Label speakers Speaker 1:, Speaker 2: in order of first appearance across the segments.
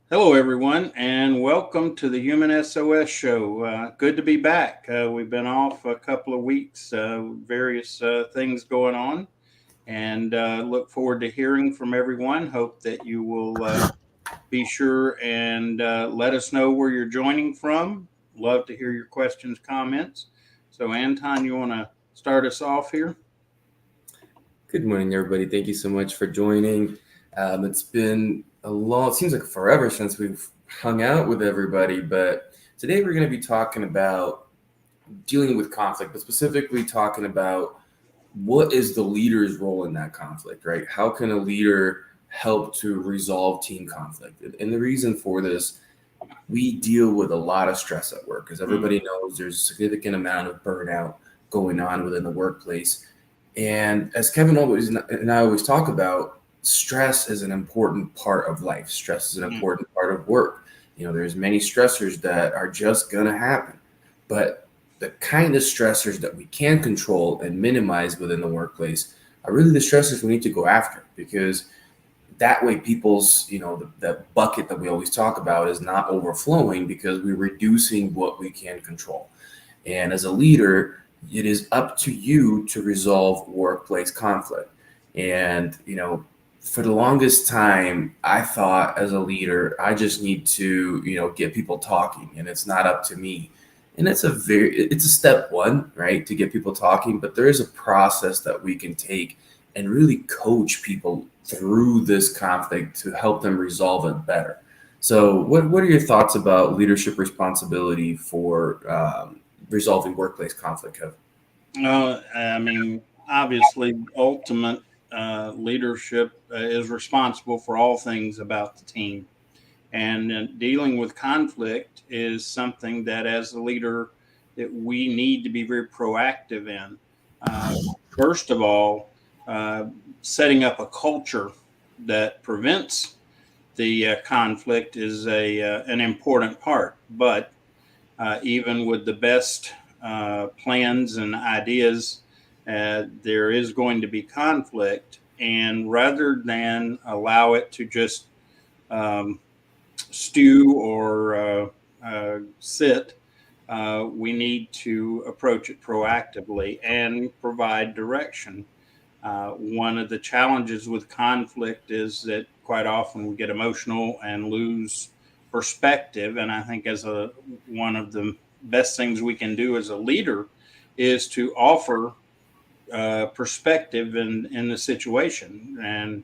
Speaker 1: Hello, everyone, and welcome to the Human SOS Show. Good to be back. We've been off a couple of weeks, various things going on, and look forward to hearing from everyone. Hope that you will be sure and let us know where you're joining from. Love to hear your questions, comments. So, Anton, you want to start us off here?
Speaker 2: Good morning, everybody. Thank you so much for joining. It's been it seems like forever since we've hung out with everybody, but today we're going to be talking about dealing with conflict, but specifically talking about what is the leader's role in that conflict, right? How can a leader help to resolve team conflict? And the reason for this, we deal with a lot of stress at work, as
Speaker 1: Mm,
Speaker 2: everybody knows there's a significant amount of burnout going on within the workplace. And as Kevin always and I always talk about, stress is an important part of life. Stress is an
Speaker 1: mm,
Speaker 2: important part of work. There's many stressors that are just gonna happen, but the kind of stressors that we can control and minimize within the workplace are really the stressors we need to go after, because that way people's the bucket that we always talk about is not overflowing because we're reducing what we can control. And as a leader, it is up to you to resolve workplace conflict. And, for the longest time, I thought as a leader, I just need to, get people talking and it's not up to me. And it's a step one, right, to get people talking, but there is a process that we can take and really coach people through this conflict to help them resolve it better. So, what are your thoughts about leadership responsibility for resolving workplace conflict, Kevin?
Speaker 1: I mean, obviously, ultimate leadership is responsible for all things about the team. And dealing with conflict is something that, as a leader, that we need to be very proactive in. Uh, First of all, uh, setting up a culture that prevents the conflict is an important part. But even with the best plans and ideas, there is going to be conflict. And rather than allow it to just um, stew or sit, we need to approach it proactively and provide direction. One of the challenges with conflict is that quite often we get emotional and lose perspective. And I think as a one of the best things we can do as a leader is to offer perspective in the situation, and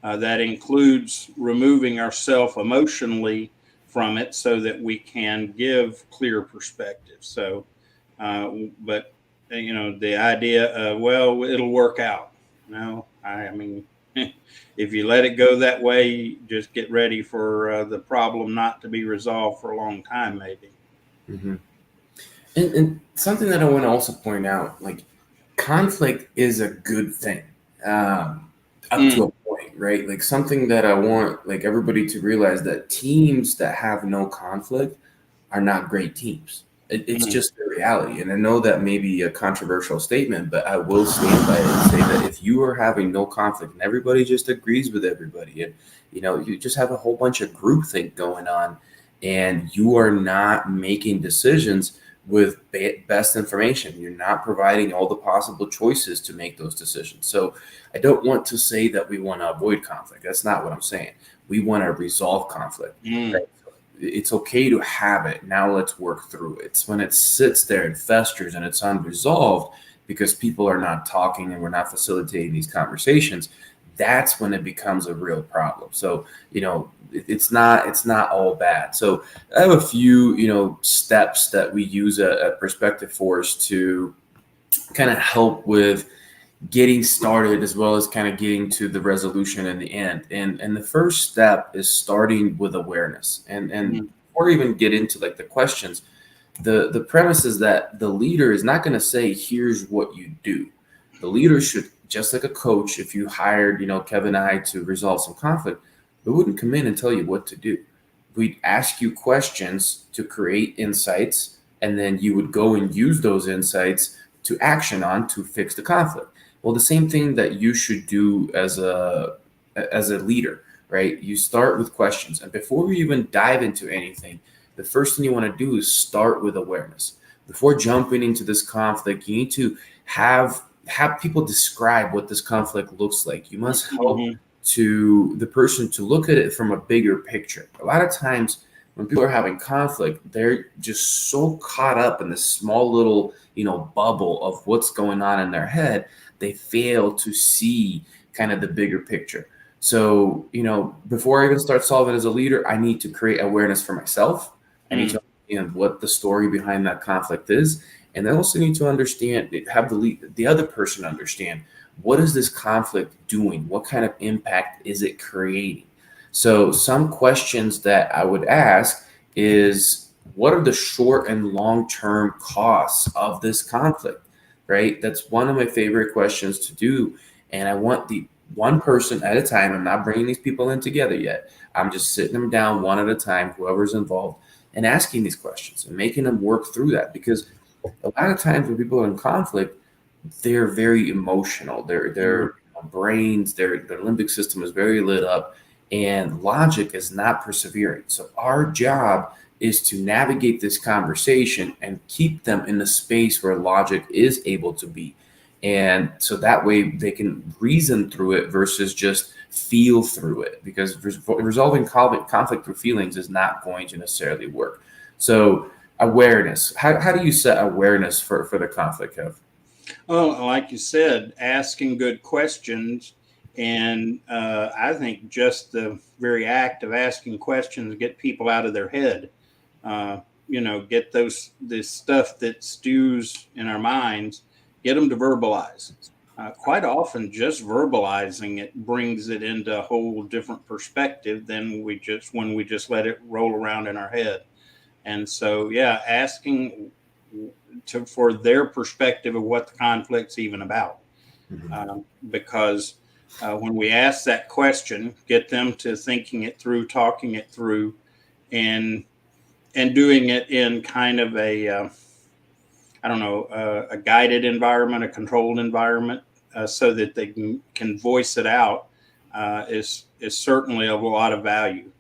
Speaker 1: that includes removing ourselves emotionally from it so that we can give clear perspective. So, but the idea of, well, it'll work out. No, I mean, if you let it go that way, just get ready for the problem not to be resolved for a long time, maybe.
Speaker 2: Hmm. And something that I want to also point out, like, conflict is a good thing, um, up to
Speaker 1: Mm,
Speaker 2: a point, right? Like, something that I want like everybody to realize, that teams that have no conflict are not great teams. It's
Speaker 1: mm,
Speaker 2: just the reality. And I know that may be a controversial statement, but I will stand by it and say that if you are having no conflict and everybody just agrees with everybody, and you just have a whole bunch of groupthink going on, and you are not making decisions with best information, you're not providing all the possible choices to make those decisions. So I don't want to say that we want to avoid conflict. That's not what I'm saying. We want to resolve conflict.
Speaker 1: mm.
Speaker 2: Right? It's okay to have it. Now let's work through it. It's when it sits there and festers and it's unresolved because people are not talking and we're not facilitating these conversations. That's when it becomes a real problem. So, it's not all bad. So I have a few, steps that we use at Perspective Force to kind of help with getting started, as well as kind of getting to the resolution in the end. And the first step is starting with awareness. And
Speaker 1: Mm.
Speaker 2: before we even get into like the questions, the premise is that the leader is not going to say, here's what you do. The leader should, just like a coach, if you hired, Kevin and I to resolve some conflict, we wouldn't come in and tell you what to do. We'd ask you questions to create insights, and then you would go and use those insights to action on to fix the conflict. Well, the same thing that you should do as a leader. right? You start with questions. And before we even dive into anything, the first thing you want to do is start with awareness. Before jumping into this conflict, you need to have people describe what this conflict looks like. You must help
Speaker 1: Mm-hmm.
Speaker 2: to the person to look at it from a bigger picture. A lot of times when people are having conflict, they're just so caught up in this small little, bubble of what's going on in their head, they fail to see kind of the bigger picture. So, before I even start solving as a leader, I need to create awareness for myself. I need
Speaker 1: Mm.
Speaker 2: to understand what the story behind that conflict is. And I also need to understand, have the other person understand, what is this conflict doing? What kind of impact is it creating? So some questions that I would ask is, what are the short and long term costs of this conflict? Right? That's one of my favorite questions to do. And I want the one person at a time. I'm not bringing these people in together yet. I'm just sitting them down one at a time, whoever's involved, and asking these questions and making them work through that. Because a lot of times when people are in conflict, they're very emotional. Their brains, their limbic system is very lit up, and logic is not persevering. So our job is to navigate this conversation and keep them in the space where logic is able to be. And so that way they can reason through it versus just feel through it, because resolving conflict through feelings is not going to necessarily work. So awareness. How do you set awareness for the conflict, Kev?
Speaker 1: Well, like you said, asking good questions, and I think just the very act of asking questions get people out of their head. Uh, get this stuff that stews in our minds, get them to verbalize. Quite often, just verbalizing it brings it into a whole different perspective than when we just let it roll around in our head. And so, yeah, asking for their perspective of what the conflict's even about.
Speaker 2: Mhm.
Speaker 1: Because when we ask that question, get them to thinking it through, talking it through, and doing it in kind of I don't know, a guided environment, a controlled environment, so that they can voice it out, is certainly of a lot of value.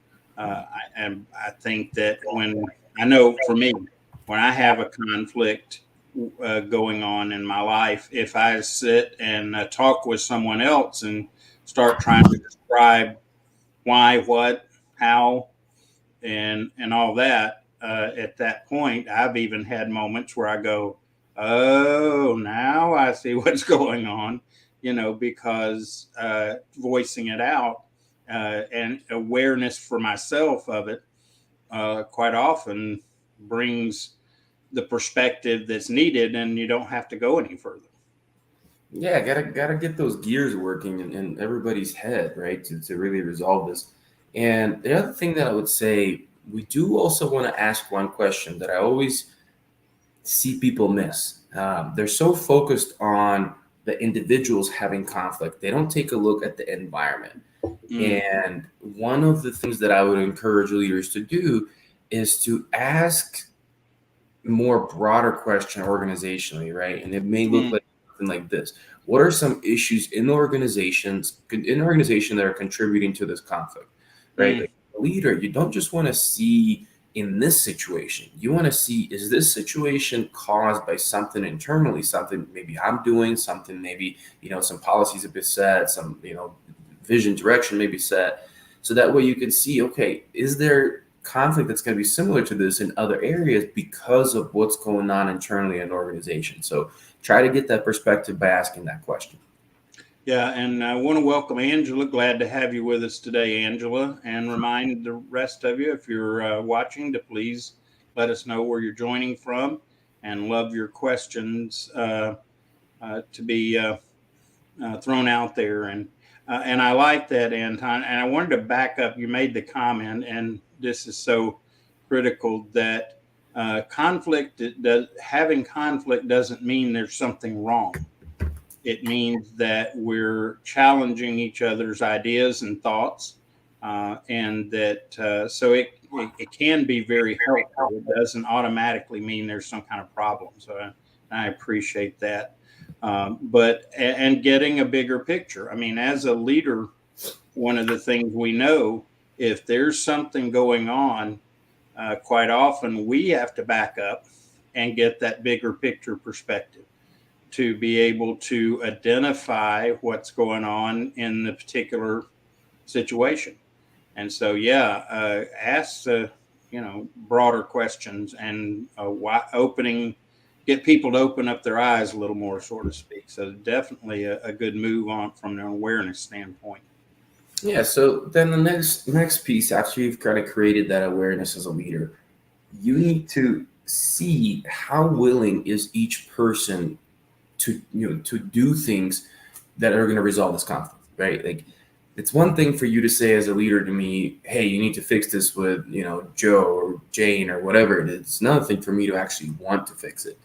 Speaker 1: And I think that when I know for me, when I have a conflict going on in my life, if I sit and talk with someone else and start trying to describe why, what, how, and all that. At that point, I've even had moments where I go, "Oh, now I see what's going on," because voicing it out and awareness for myself of it quite often brings the perspective that's needed, and you don't have to go any further.
Speaker 2: Yeah, gotta get those gears working in everybody's head, right? To really resolve this. And the other thing that I would say, we do also want to ask one question that I always see people miss. They're so focused on the individuals having conflict, they don't take a look at the environment.
Speaker 1: Mm,
Speaker 2: And one of the things that I would encourage leaders to do is to ask more broader question organizationally, right? And it may look
Speaker 1: mm,
Speaker 2: like something like this. What are some issues in the organization that are contributing to this conflict, right?
Speaker 1: mm,
Speaker 2: Like a leader, you don't just want to see in this situation. You want to see, is this situation caused by something internally, something maybe I'm doing, something maybe, some policies have been set, some, vision direction may be set. So that way you can see, okay, is there conflict that's going to be similar to this in other areas because of what's going on internally in an organization. So try to get that perspective by asking that question.
Speaker 1: yeah, and I want to welcome Angela. Glad to have you with us today, Angela, and remind the rest of you, if you're watching, to please let us know where you're joining from, and love your questions to be thrown out there. And I like that, Anton. And I wanted to back up. You made the comment, and this is so critical, that having conflict doesn't mean there's something wrong. It means that we're challenging each other's ideas and thoughts, and that it can be very helpful. It doesn't automatically mean there's some kind of problem. So I appreciate that. But and getting a bigger picture. I mean, as a leader, one of the things we know, if there's something going on, quite often we have to back up and get that bigger picture perspective to be able to identify what's going on in the particular situation. And so, yeah, ask the broader questions and get people to open up their eyes a little more, so to speak. So definitely a good move on from an awareness standpoint.
Speaker 2: Yeah. So then the next piece, after you've kind of created that awareness as a leader, you need to see how willing is each person to to do things that are going to resolve this conflict, right? Like, it's one thing for you to say as a leader to me, hey, you need to fix this with Joe or Jane or whatever it is. It's another thing for me to actually want to fix it.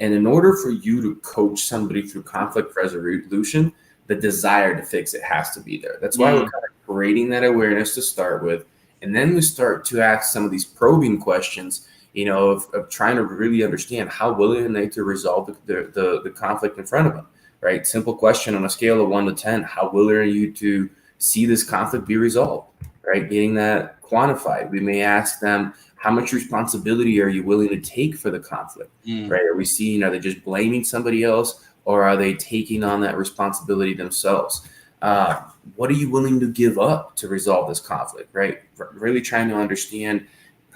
Speaker 2: And in order for you to coach somebody through conflict resolution, the desire to fix it has to be there. That's why we're kind of creating that awareness to start with. And then we start to ask some of these probing questions, of trying to really understand how willing are they to resolve the conflict in front of them, right? Simple question on a scale of 1 to 10, how willing are you to see this conflict be resolved, right? Getting that quantified. We may ask them, how much responsibility are you willing to take for the conflict, right? Are they just blaming somebody else, or are they taking on that responsibility themselves? What are you willing to give up to resolve this conflict, right? Really trying to understand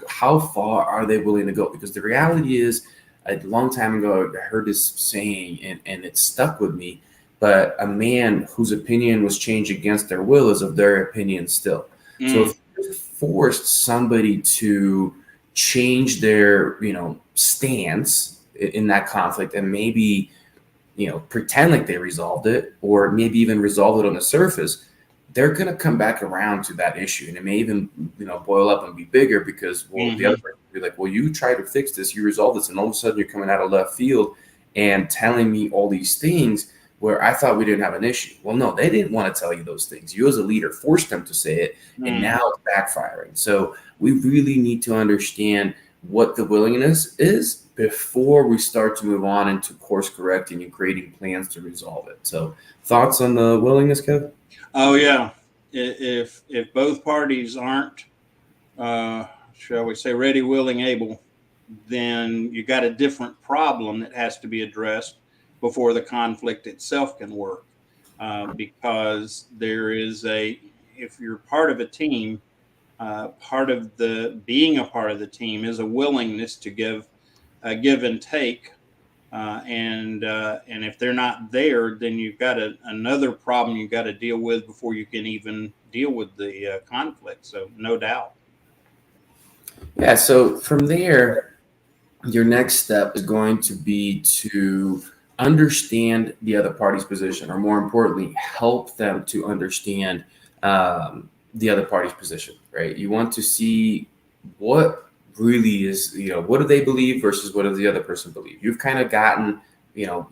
Speaker 2: how far are they willing to go? Because the reality is, a long time ago, I heard this saying, and it stuck with me. But a man whose opinion was changed against their will is of their opinion still. So if you forced somebody to change their, stance in that conflict, and maybe, pretend like they resolved it, or maybe even resolve it on the surface, they're going to come back around to that issue, and it may even boil up and be bigger because the other person will be like, well, you tried to fix this, you resolved this, and all of a sudden you're coming out of left field and telling me all these things where I thought we didn't have an issue. Well, no, they didn't want to tell you those things. You as a leader forced them to say it, and now it's backfiring. So we really need to understand what the willingness is before we start to move on into course correcting and creating plans to resolve it. So thoughts on the willingness, Kev?
Speaker 1: Oh yeah, if both parties aren't, shall we say, ready, willing, able, then you got a different problem that has to be addressed before the conflict itself can work. Because if you're part of a team, part of the being a part of the team is a willingness to give and take. And if they're not there, then you've got another problem you got to deal with before you can even deal with the conflict. So no doubt.
Speaker 2: Yeah. So from there, your next step is going to be to understand the other party's position, or more importantly, help them to understand the other party's position, right? You want to see what really is, what do they believe versus what does the other person believe? You've kind of gotten, you know,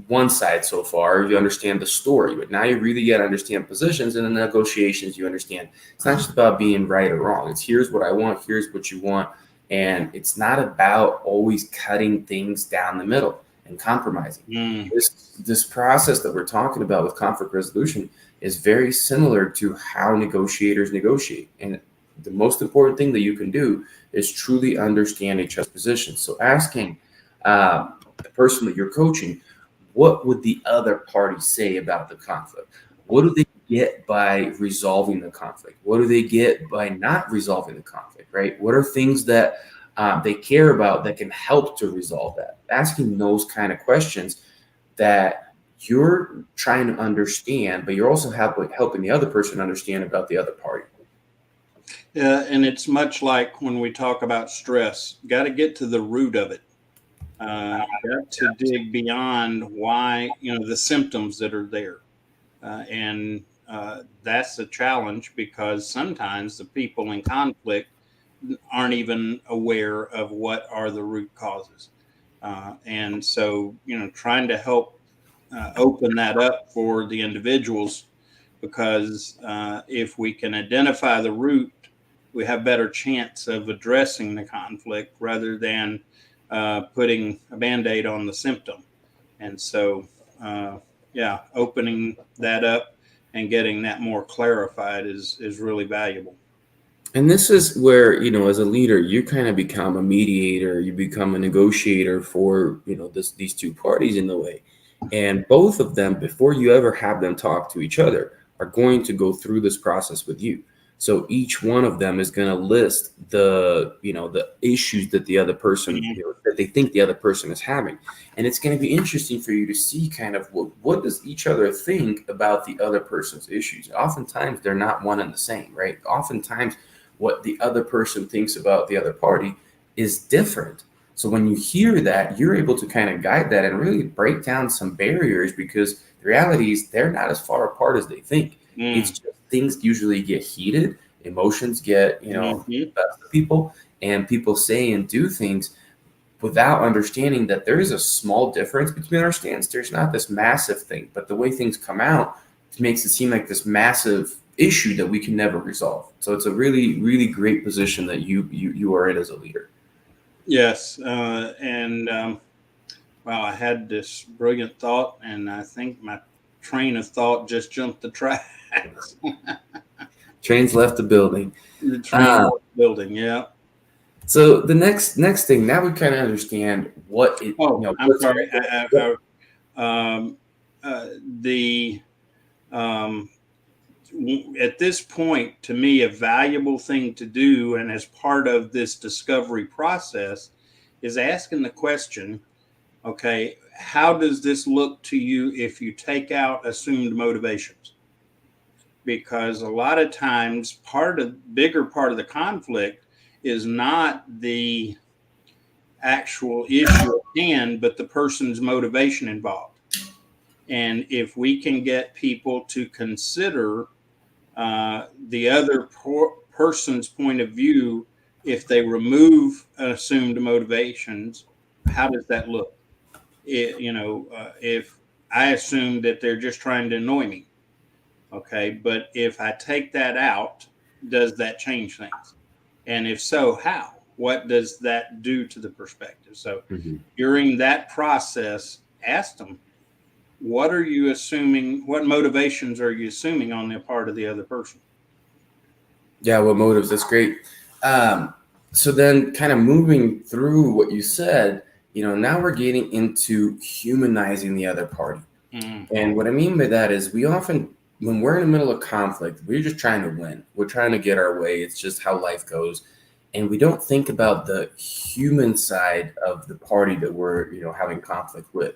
Speaker 2: one side so far. You understand the story, but now you really got to understand positions, and in the negotiations, you understand it's not just about being right or wrong. It's here's what I want, here's what you want. And it's not about always cutting things down the middle and compromising. This process that we're talking about with conflict resolution is very similar to how negotiators negotiate. And the most important thing that you can do is truly understand each other's positions. So asking the person that you're coaching, what would the other party say about the conflict? What do they get by resolving the conflict? What do they get by not resolving the conflict, right? What are things that they care about that can help to resolve that? Asking those kind of questions that you're trying to understand, but you're also helping the other person understand about the other party.
Speaker 1: And it's much like when we talk about stress, got to get to the root of it. Got to dig beyond why, the symptoms that are there. And that's a challenge because sometimes the people in conflict aren't even aware of what are the root causes. And so, trying to help open that up for the individuals, because if we can identify the root, we have better chance of addressing the conflict rather than putting a band-aid on the symptom. And so, yeah, opening that up and getting that more clarified is really valuable.
Speaker 2: And this is where, as a leader, you kind of become a mediator, you become a negotiator for, these two parties in the way. And both of them, before you ever have them talk to each other, are going to go through this process with you. So each one of them is going to list the issues that the other person,
Speaker 1: Mhm.
Speaker 2: that they think the other person is having. And it's going to be interesting for you to see kind of what does each other think about the other person's issues. Oftentimes they're not one and the same, right? Oftentimes what the other person thinks about the other party is different. So when you hear that, you're able to kind of guide that and really break down some barriers, because the reality is they're not as far apart as they think. It's
Speaker 1: Mm.
Speaker 2: just things usually get heated, emotions get,
Speaker 1: Mhm.
Speaker 2: best of people, and people say and do things without understanding that there is a small difference between our stance. There's not this massive thing, but the way things come out makes it seem like this massive issue that we can never resolve. So it's a really, really great position that you are in as a leader.
Speaker 1: Yes, and wow, I had this brilliant thought, and I think my train of thought just jumped the tracks.
Speaker 2: Trains left the building.
Speaker 1: The train
Speaker 2: Uh,
Speaker 1: building, yeah.
Speaker 2: so the next thing, now we kind of understand what it,
Speaker 1: Oh, I'm
Speaker 2: what's
Speaker 1: sorry.
Speaker 2: yep.
Speaker 1: Um, the um, at this point, to me, a valuable thing to do, and as part of this discovery process, is asking the question, okay, how does this look to you if you take out assumed motivations? Because a lot of times, bigger part of the conflict is not the actual issue at hand, but the person's motivation involved. And if we can get people to consider the other person's point of view, if they remove assumed motivations, how does that look? If I assume that they're just trying to annoy me, okay, but if I take that out, does that change things? And if so, how? What does that do to the perspective? So
Speaker 2: Mhm.
Speaker 1: during that process, ask them, what are you assuming? What motivations are you assuming on the part of the other person?
Speaker 2: Yeah, what motives? That's great. Um, so then, kind of moving through what you said, now we're getting into humanizing the other party.
Speaker 1: Mm-hmm.
Speaker 2: And what I mean by that is we often, when we're in the middle of conflict, we're just trying to win. We're trying to get our way. It's just how life goes. And we don't think about the human side of the party that we're, having conflict with.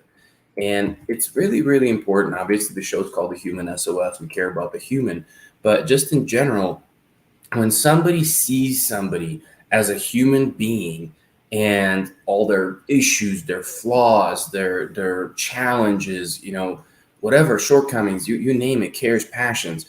Speaker 2: And it's really, really important. Obviously, the show's called The Human SOS. We care about the human. But just in general, when somebody sees somebody as a human being and all their issues, their flaws, their challenges, whatever shortcomings, you name it, cares, passions,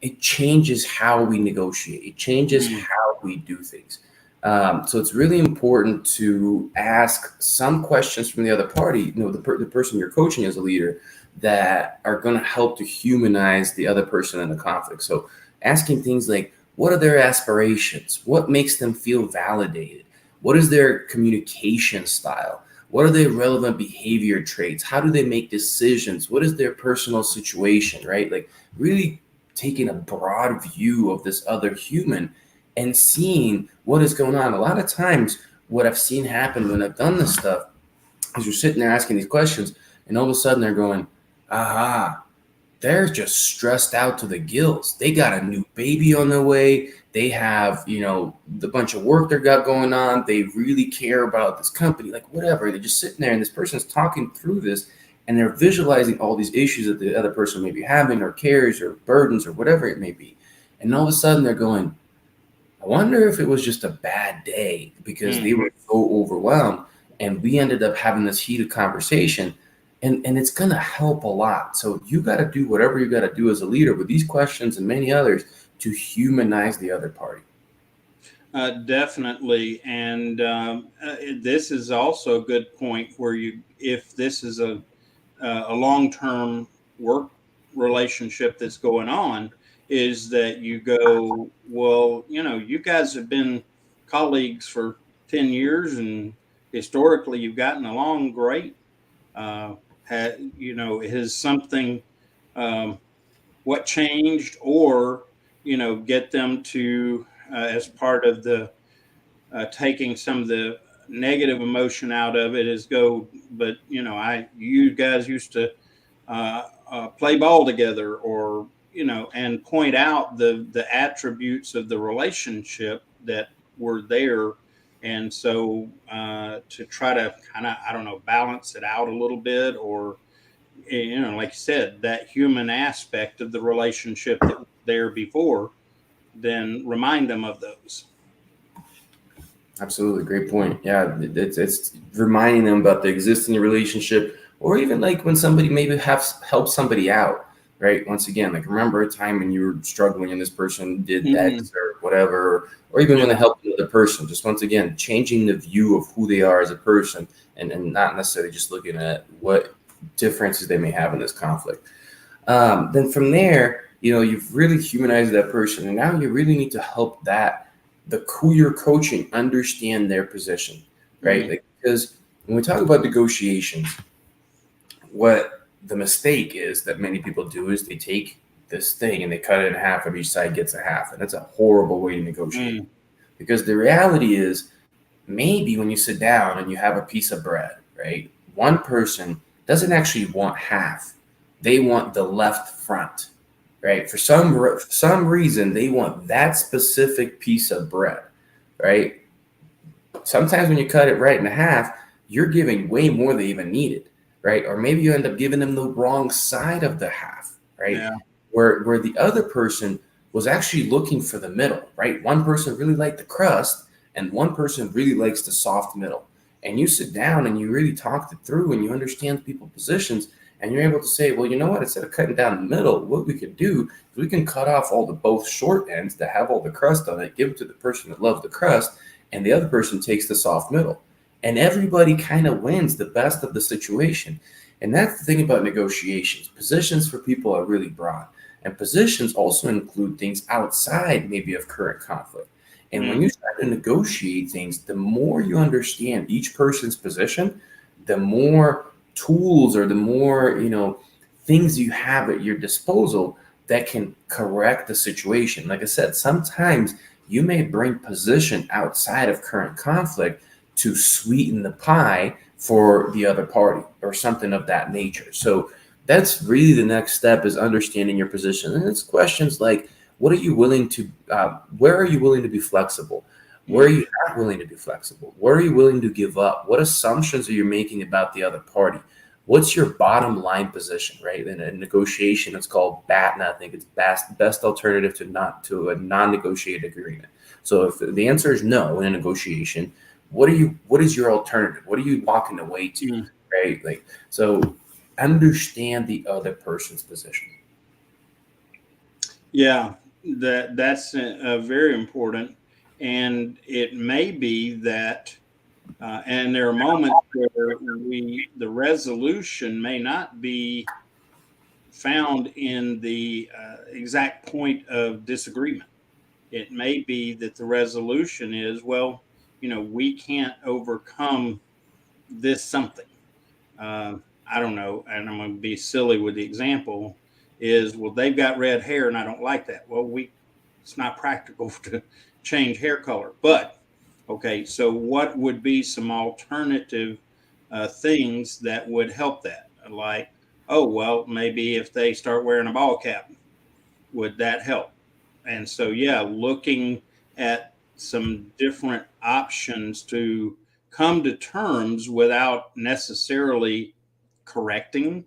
Speaker 2: it changes how we negotiate. It changes
Speaker 1: Mm-hmm.
Speaker 2: how we do things. So it's really important to ask some questions from the other party, the person you're coaching as a leader, that are going to help to humanize the other person in the conflict. So asking things like, what are their aspirations? What makes them feel validated? What is their communication style? What are their relevant behavior traits? How do they make decisions? What is their personal situation, right? Like really taking a broad view of this other human and seeing what is going on. A lot of times, what I've seen happen when I've done this stuff is you're sitting there asking these questions, and all of a sudden they're going, aha, they're just stressed out to the gills. They got a new baby on the way. They have, the bunch of work they got going on. They really care about this company, like whatever. They're just sitting there and this person's talking through this and they're visualizing all these issues that the other person may be having or cares or burdens or whatever it may be. And all of a sudden they're going, I wonder if it was just a bad day because they were so overwhelmed and we ended up having this heated conversation, and it's going to help a lot. So you got to do whatever you got to do as a leader with these questions and many others to humanize the other party.
Speaker 1: Definitely, and this is also a good point where if this is a long term work relationship that's going on, is that you go, well, you guys have been colleagues for 10 years, and historically you've gotten along great. Uh, has something um, what changed, or get them to, as part of the taking some of the negative emotion out of it, is go, but you guys used to play ball together, or and point out the attributes of the relationship that were there. And so, to try to kind of, I don't know, balance it out a little bit, or like you said, that human aspect of the relationship that was there before, then remind them of those.
Speaker 2: Absolutely, great point. Yeah, it's reminding them about the existing relationship, or even like when somebody maybe has helped somebody out, right? Once again, like remember a time when you were struggling and this person did
Speaker 1: Mm-hmm.
Speaker 2: X or whatever, or even when they
Speaker 1: Yeah.
Speaker 2: helped another person. Just once again, changing the view of who they are as a person, and not necessarily just looking at what differences they may have in this conflict. Then from there, you've really humanized that person, and now you really need to help the who you're coaching understand their position, right?
Speaker 1: Mm-hmm.
Speaker 2: Like, because when we talk about negotiations, what the mistake is that many people do is they take this thing and they cut it in half, and each side gets a half, and that's a horrible way to negotiate. Because the reality is, maybe when you sit down and you have a piece of bread, right? One person doesn't actually want half; they want the left front, right? For some reason, they want that specific piece of bread, right? Sometimes when you cut it right in half, you're giving way more than they even needed, right? Or maybe you end up giving them the wrong side of the half, right?
Speaker 1: Yeah.
Speaker 2: Where the other person was actually looking for the middle, right? One person really liked the crust, and one person really likes the soft middle. And you sit down and you really talk it through, and you understand people's positions, and you're able to say, well, you know what? Instead of cutting down the middle, what we could do is we can cut off all the both short ends that have all the crust on it, give it to the person that loves the crust, and the other person takes the soft middle. And everybody kind of wins the best of the situation. And that's the thing about negotiations. Positions for people are really broad. And positions also include things outside maybe of current conflict. And when
Speaker 1: Mm-hmm.
Speaker 2: you start to negotiate things, the more you understand each person's position, the more tools or the more, things you have at your disposal that can correct the situation. Like I said, sometimes you may bring position outside of current conflict to sweeten the pie for the other party or something of that nature. So that's really the next step, is understanding your position. And it's questions like, what are you willing to, where are you willing to be flexible? Where are
Speaker 1: Mm-hmm.
Speaker 2: you not willing to be flexible? Where are you willing to give up? What assumptions are you making about the other party? What's your bottom line position, right? In a negotiation, it's called BATNA. I think it's best alternative to a non-negotiated agreement. So if the answer is no in a negotiation, what is your alternative? What are you walking away to,
Speaker 1: Mm-hmm.
Speaker 2: right? Like, so understand the other person's position.
Speaker 1: Yeah, that's very important, and it may be that, and there are moments where the resolution may not be found in the exact point of disagreement. It may be that the resolution is, well, we can't overcome this something. I don't know, and I'm going to be silly with the example. Is, well, they've got red hair and I don't like that. Well, it's not practical to change hair color. But okay, so what would be some alternative things that would help that? Like, oh well, maybe if they start wearing a ball cap, would that help? And so, yeah, looking at some different options to come to terms without necessarily correcting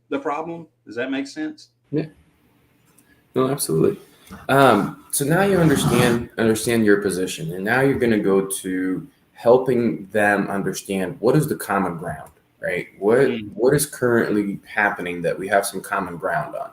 Speaker 1: the problem. Does that make sense?
Speaker 2: Yeah, no, absolutely. So now you understand your position, and now you're going to go to helping them understand what is the common ground, right?
Speaker 1: Mm,
Speaker 2: What is currently happening that we have some common ground on,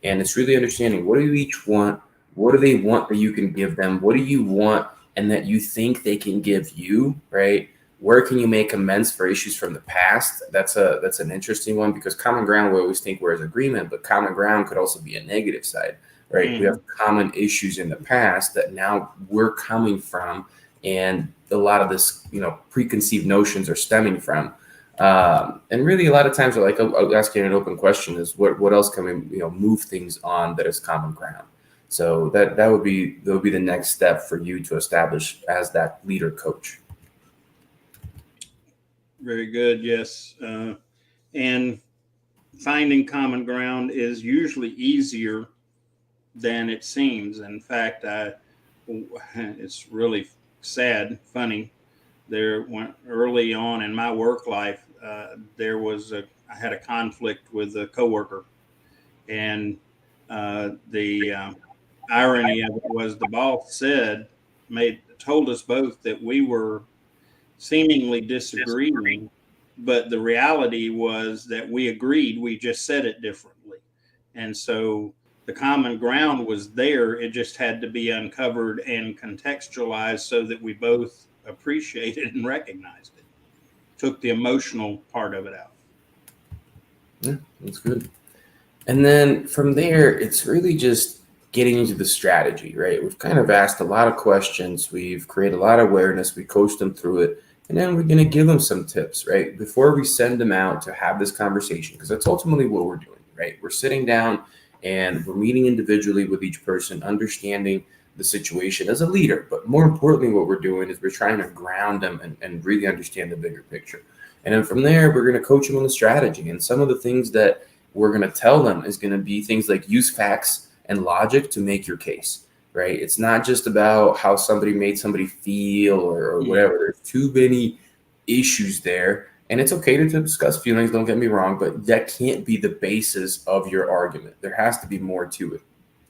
Speaker 2: and it's really understanding what do you each want, what do they want that you can give them, what do you want and that you think they can give you, right? Where can you make amends for issues from the past? That's an interesting one, because common ground we always think we're as agreement, but common ground could also be a negative side, right? We
Speaker 1: mm,
Speaker 2: have common issues in the past that now we're coming from, and a lot of this, preconceived notions are stemming from. And really, a lot of times, like I'll ask you an open question: is what else can we move things on that is common ground? So that would be the next step for you to establish as that leader coach.
Speaker 1: Very good. Yes. And finding common ground is usually easier than it seems. In fact, it's really sad, funny. There went early on in my work life, I had a conflict with a coworker, and the irony of it was the boss made told us both that we were seemingly disagreeing, but the reality was that we agreed. We just said it differently. And so the common ground was there. It just had to be uncovered and contextualized so that we both appreciated and recognized it. Took the emotional part of it out.
Speaker 2: Yeah, that's good. And then from there, it's really just getting into the strategy, right? We've kind of asked a lot of questions. We've created a lot of awareness. We coached them through it. And then we're going to give them some tips, right? Before we send them out to have this conversation, because that's ultimately what we're doing, right? We're sitting down and we're meeting individually with each person, understanding the situation as a leader. But more importantly, what we're doing is we're trying to ground them and really understand the bigger picture. And then from there, we're going to coach them on the strategy. And some of the things that we're going to tell them is going to be things like use facts and logic to make your case, right? It's not just about how somebody made somebody feel or whatever. There's too many issues there. And it's okay to discuss feelings, don't get me wrong, but that can't be the basis of your argument. There has to be more to it.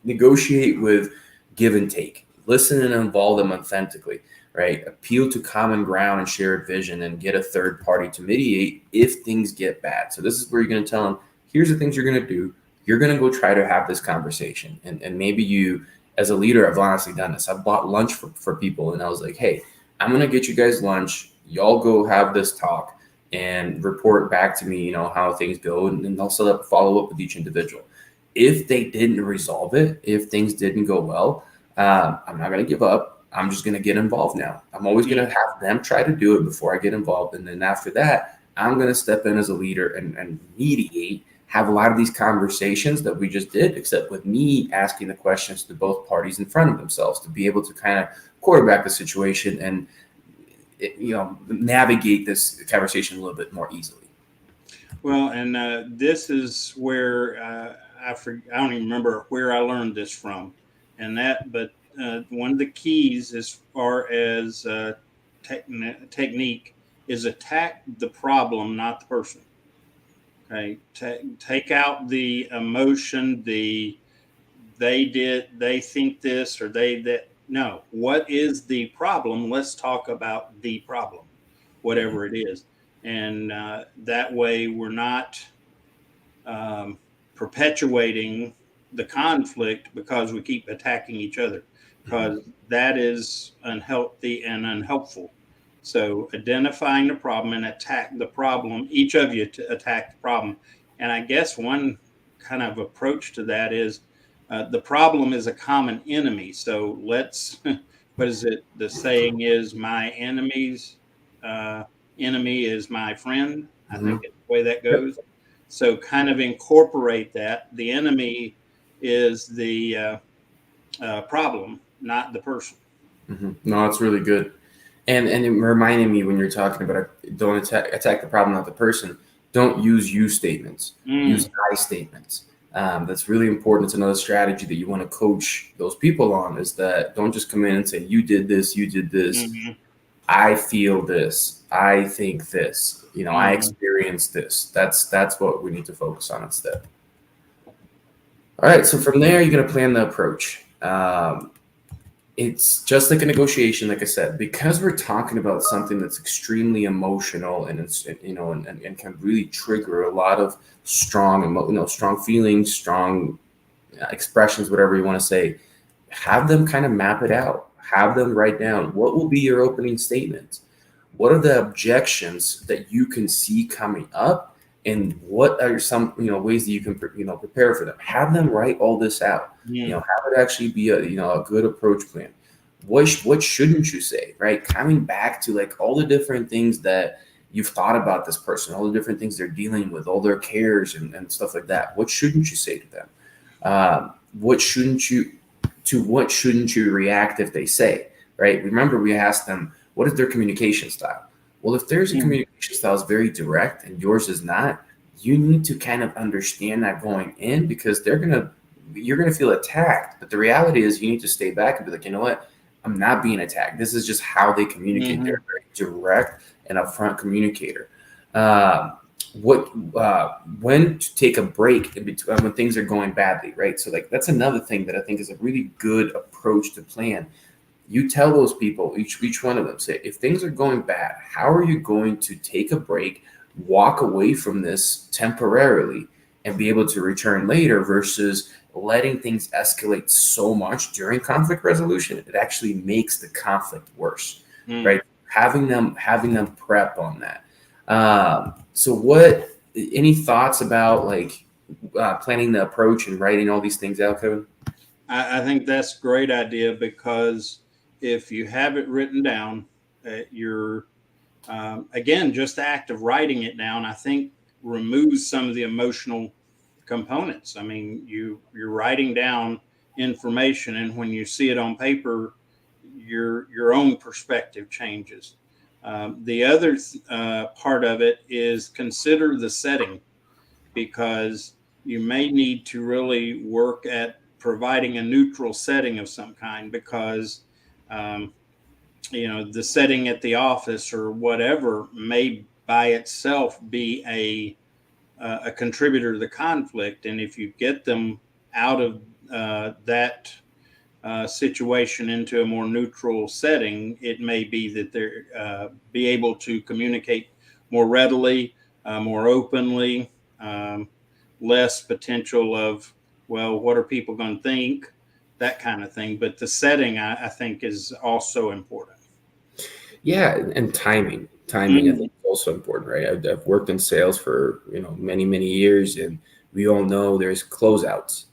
Speaker 2: Negotiate with give and take. Listen and involve them authentically, right? Appeal to common ground and shared vision and get a third party to mediate if things get bad. So this is where you're going to tell them, here's the things you're going to do. You're going to go try to have this conversation. And maybe you, as a leader, I've honestly done this. I've bought lunch for people and I was like, hey, I'm going to get you guys lunch. Y'all go have this talk and report back to me, how things go. And then I'll set up follow up with each individual. If they didn't resolve it, if things didn't go well, I'm not going to give up. I'm just going to get involved now. I'm always going to have them try to do it before I get involved. And then after that, I'm going to step in as a leader and mediate, have a lot of these conversations that we just did, except with me asking the questions to both parties in front of themselves to be able to kind of quarterback the situation and, navigate this conversation a little bit more easily.
Speaker 1: Well, and this is where I don't even remember where I learned this from, but one of the keys as far as technique is attack the problem, not the person. Okay, take out the emotion, they think this or they that. No, what is the problem? Let's talk about the problem, whatever it is, and that way we're not perpetuating the conflict because we keep attacking each other, because that is unhealthy and unhelpful. So identifying the problem and attack the problem, each of you to attack the problem. And I guess one kind of approach to that is the problem is a common enemy. So let's, what is it? The saying is my enemy's enemy is my friend. I think it's the way that goes. So kind of incorporate that. The enemy is the problem, not the person.
Speaker 2: No, it's really good. And it reminded me when you're talking about don't attack the problem, not the person. Don't use you statements. Use I statements. That's really important. It's another strategy that you want to coach those people on, is that don't just come in and say, you did this, you did this. I feel this. I think this. I experienced this. That's what we need to focus on instead. All right. So from there, you're going to plan the approach. It's just like a negotiation, like I said, because we're talking about something that's extremely emotional and it's and can really trigger a lot of strong feelings, strong expressions, whatever you want to say. Have them kind of map it out. Have them write down what will be your opening statement. What are the objections that you can see coming up, and what are some ways that you can prepare for them? Have them write all this out. Have it actually be a good approach plan. What shouldn't you say, right? Coming back to like all the different things that you've thought about this person, all the different things they're dealing with, all their cares and stuff like that. What shouldn't you say to them? What shouldn't you what shouldn't you react if they say, right? Remember, we asked them, what is their communication style? Well, if there's a communication style is very direct and yours is not, you need to kind of understand that going in, because you're gonna feel attacked. But the reality is you need to stay back and be like, you know what? I'm not being attacked. This is just how they communicate. They're a very direct and upfront communicator. Um, what when to take a break in between when things are going badly, right? So like that's another thing that I think is a really good approach to plan. You tell those people, each one of them, say, if things are going bad, how are you going to take a break, walk away from this temporarily, and be able to return later, versus letting things escalate so much during conflict resolution? It actually makes the conflict worse, right? Having them prep on that. So what? Any thoughts about like planning the approach and writing all these things out, Kevin?
Speaker 1: I think that's a great idea, because if you have it written down, you're again, just the act of writing it down, I think, removes some of the emotional components. I mean, you're writing down information, and when you see it on paper, your own perspective changes. The other part of it is consider the setting, because you may need to really work at providing a neutral setting of some kind, because um, the setting at the office or whatever may by itself be a contributor to the conflict. And if you get them out of that situation into a more neutral setting, it may be that they're be able to communicate more readily, more openly, um, less potential of, well, what are people going to think, that kind of thing. But the setting, I think, is also important.
Speaker 2: Yeah, and timing. Timing, I think,
Speaker 1: Mm.
Speaker 2: is also important, right? I've worked in sales for many years, and we all know there's closeouts.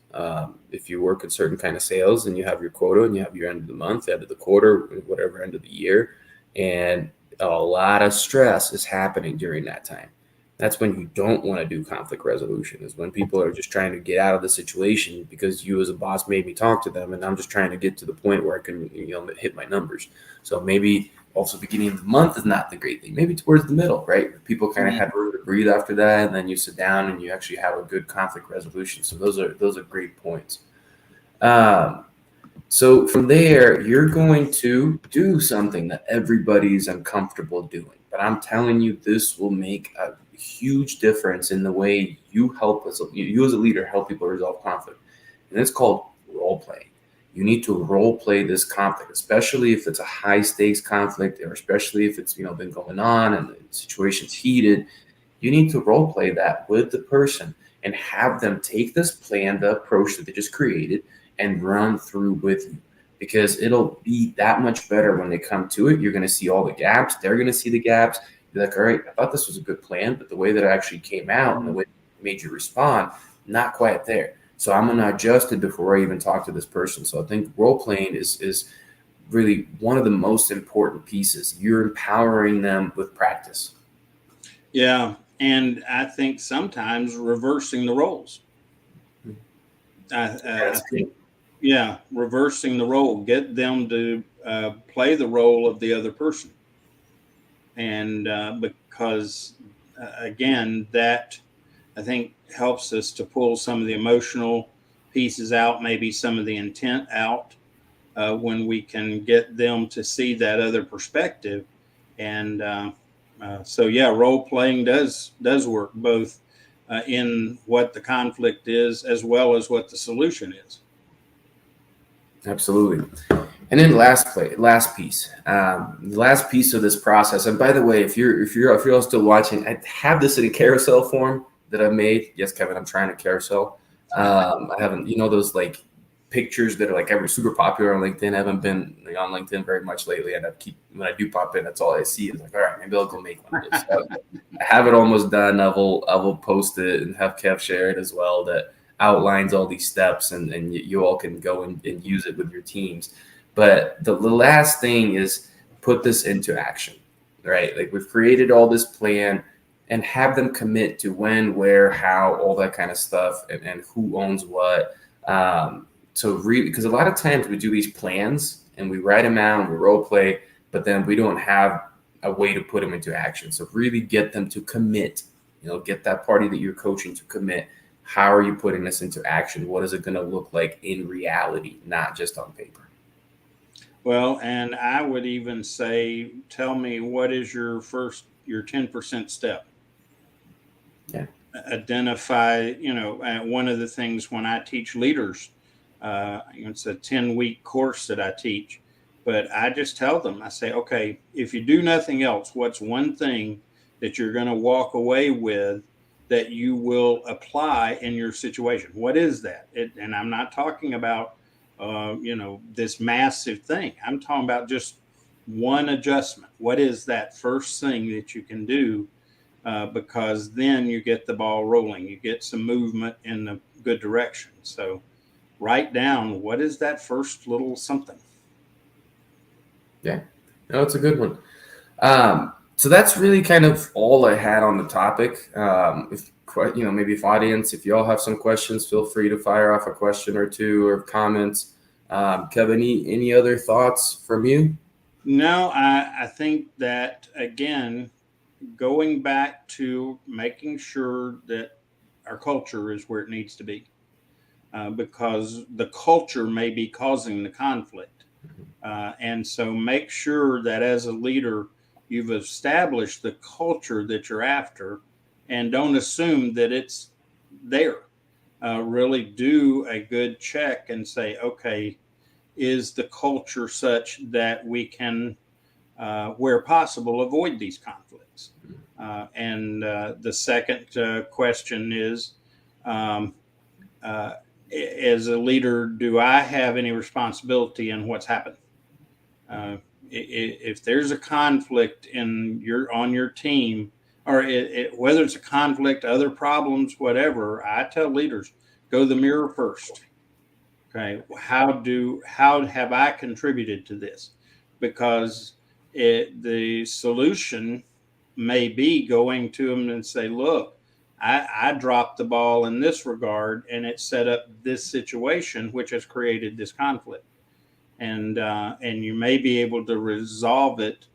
Speaker 2: If you work in certain kind of sales and you have your quota and you have your end of the month, end of the quarter, whatever end of the year, and a lot of stress is happening during that time. That's when you don't want to do conflict resolution. Is when people are just trying to get out of the situation because you as a boss made me talk to them, and I'm just trying to get to the point where I can hit my numbers. So maybe also beginning of the month is not the great thing. Maybe towards the middle, right? People kind of
Speaker 1: Mm.
Speaker 2: had room to breathe after that, and then you sit down and you actually have a good conflict resolution. So those are great points. Um, so from there, you're going to do something that everybody's uncomfortable doing. But I'm telling you, this will make a huge difference in the way you help us, you as a leader, help people resolve conflict. And it's called role playing. You need to role play this conflict, especially if it's a high stakes conflict, or especially if it's been going on and the situation's heated. You need to role play that with the person and have them take this plan, the approach that they just created, and run through with you, because it'll be that much better when they come to it. You're going to see all the gaps. They're going to see the gaps. You're like, all right, I thought this was a good plan, but the way that it actually came out and the way it made you respond, not quite there. So I'm going to adjust it before I even talk to this person. So I think role playing is really one of the most important pieces. You're empowering them with practice.
Speaker 1: Yeah. And I think sometimes reversing the roles. I
Speaker 2: That's
Speaker 1: think,
Speaker 2: good.
Speaker 1: yeah, reversing the role, get them to play the role of the other person. And because, again, that I think helps us to pull some of the emotional pieces out, maybe some of the intent out, when we can get them to see that other perspective. And so, yeah, role playing does work both in what the conflict is as well as what the solution is.
Speaker 2: Absolutely. And then last piece, the last piece of this process. And by the way, if you're all still watching, I have this in a carousel form that I've made. Yes, Kevin, I'm trying to carousel. I haven't, those like pictures that are like ever super popular on LinkedIn. I haven't been on LinkedIn very much lately, and when I do pop in, that's all I see. Is like, all right, maybe I'll go make one of those. So I have it almost done. I will post it and have Kev share it as well. That outlines all these steps, and you all can go and use it with your teams. But the last thing is put this into action. right? Like we've created all this plan and have them commit to when, where, how, all that kind of stuff, and who owns what. So really, because a lot of times we do these plans and we write them out and we role play, but then we don't have a way to put them into action. So really get them to commit, get that party that you're coaching to commit. How are you putting this into action? What is it going to look like in reality, not just on paper?
Speaker 1: Well, and I would even say, tell me what is your 10% step?
Speaker 2: Yeah.
Speaker 1: Identify, one of the things when I teach leaders, it's a 10-week course that I teach, but I just tell them, I say, okay, if you do nothing else, what's one thing that you're going to walk away with that you will apply in your situation? What is that? And I'm not talking about, this massive thing. I'm talking about just one adjustment. What is that first thing that you can do? Because then you get the ball rolling, you get some movement in the good direction. So write down, what is that first little something?
Speaker 2: Yeah, no, it's a good one. So that's really kind of all I had on the topic. If maybe if audience, if you all have some questions, feel free to fire off a question or two or comments. Kevin, any other thoughts from you?
Speaker 1: No, I think that, again, going back to making sure that our culture is where it needs to be, because the culture may be causing the conflict. And so make sure that as a leader, you've established the culture that you're after, and don't assume that it's there. Really do a good check and say, okay, is the culture such that we can, where possible, avoid these conflicts? And the second question is, um, uh, as a leader, do I have any responsibility in what's happened? If there's a conflict on your team, or whether it's a conflict, other problems, whatever, I tell leaders, go to the mirror first. Okay, how have I contributed to this? Because the solution may be going to them and say, look, I dropped the ball in this regard, and it set up this situation, which has created this conflict. And you may be able to resolve it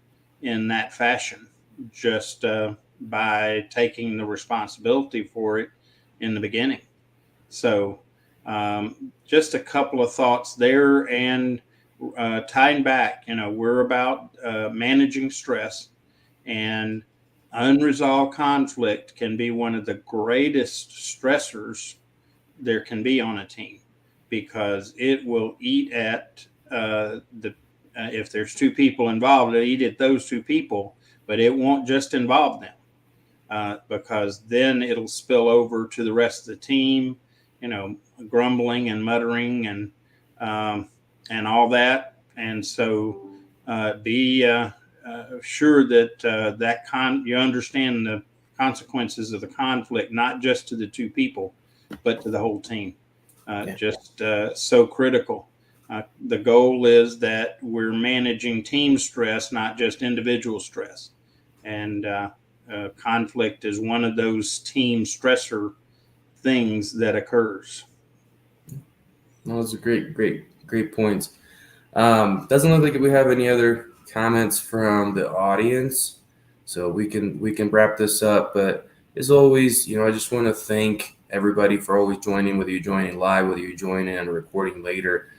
Speaker 1: in that fashion, just by taking the responsibility for it in the beginning. So, just a couple of thoughts there, and tying back, we're about managing stress, and unresolved conflict can be one of the greatest stressors there can be on a team, because it will eat at the if there's two people involved, it'll eat at those two people, but it won't just involve them, because then it'll spill over to the rest of the team, grumbling and muttering and all that. And so be sure that you understand the consequences of the conflict, not just to the two people, but to the whole team.
Speaker 2: Yeah.
Speaker 1: Just so critical. The goal is that we're managing team stress, not just individual stress. And conflict is one of those team stressor things that occurs.
Speaker 2: Those are great points. Doesn't look like we have any other comments from the audience, so we can wrap this up. But as always, I just want to thank everybody for always joining, whether you're joining live, whether you're joining and recording later.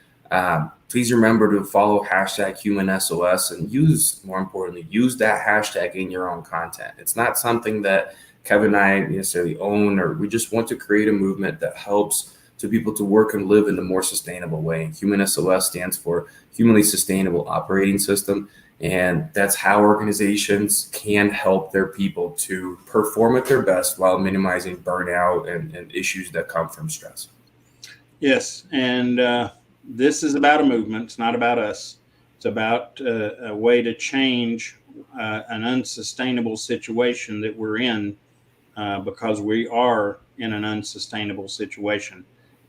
Speaker 2: Please remember to follow #HumanSOS and more importantly, use that hashtag in your own content. It's not something that Kevin and I necessarily own, or we just want to create a movement that helps to people to work and live in a more sustainable way. HumanSOS stands for Humanly Sustainable Operating System, and that's how organizations can help their people to perform at their best while minimizing burnout and issues that come from stress.
Speaker 1: Yes, and this is about a movement. It's not about us. It's about a way to change an unsustainable situation that we're in, because we are in an unsustainable situation.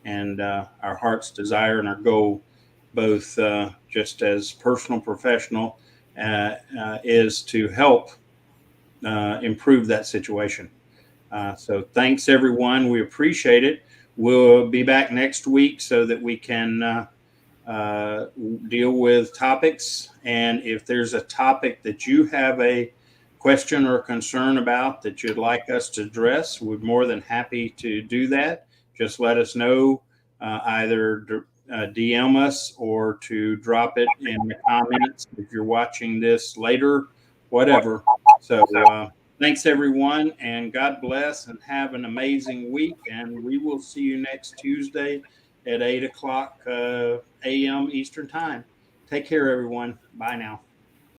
Speaker 1: And our heart's desire and our goal, both just as personal, professional, is to help improve that situation. So thanks, everyone. We appreciate it. We'll be back next week so that we can deal with topics. And if there's a topic that you have a question or concern about that you'd like us to address, we're more than happy to do that. Just let us know, either DM us or to drop it in the comments if you're watching this later, whatever. So thanks, everyone, and God bless and have an amazing week. And we will see you next Tuesday at 8 o'clock a.m. Eastern Time. Take care, everyone. Bye now.